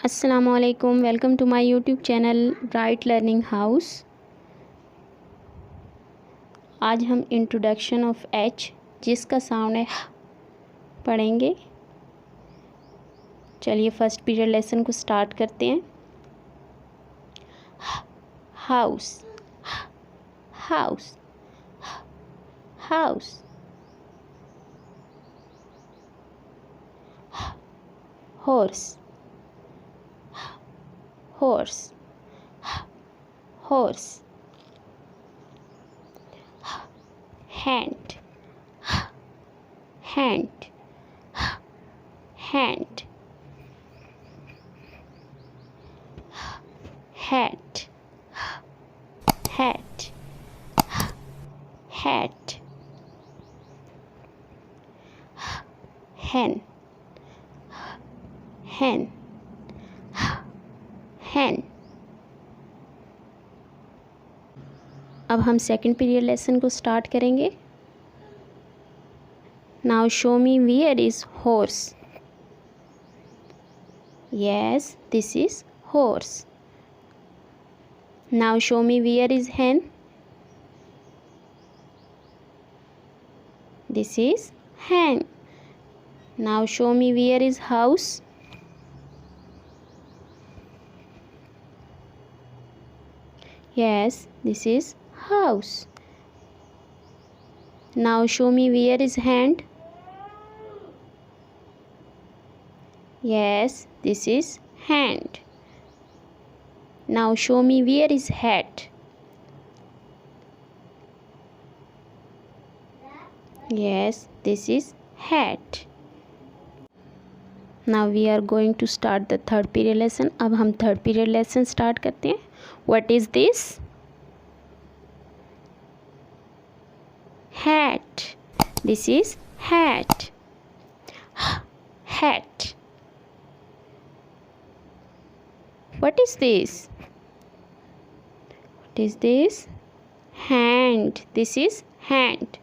अस्सलामुअलैकुम, welcome to my YouTube channel bright learning house. आज हम इंट्रोडक्शन ऑफ एच जिसका साउंड है पढ़ेंगे। चलिए फर्स्ट पीरियड लेसन को स्टार्ट करते हैं। House, house, house. Horse, horse, horse. Hand, hand, hand. Hat, hat, hat. Hen, hen, hen. अब हम सेकंड पीरियड लेसन को स्टार्ट करेंगे। Now show me where is horse. Yes, this is horse. Now show me where is hen। This is hen। Now show me where is house. Yes, this is house. Now show me where is hand. Yes, this is hand. Now show me where is hat. Yes, this is hat. Now we are going to start the third period lesson. अब हम third period lesson start करते हैं। What is this? Hat. This is hat. Hat. What is this? What is this? Hand. This is hand.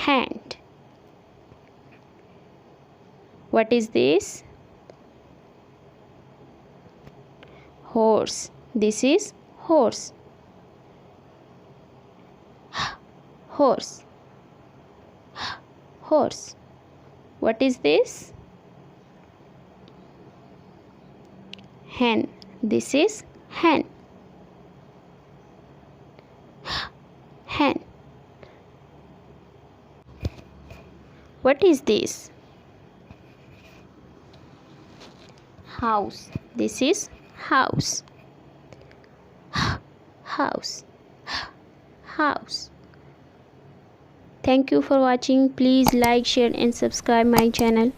Hand. What is this? Horse. This is horse. Horse. Horse. What is this? Hen. This is hen. Hen. What is this? House. This is house. House. House. Thank you for watching. Please like, share and subscribe my channel.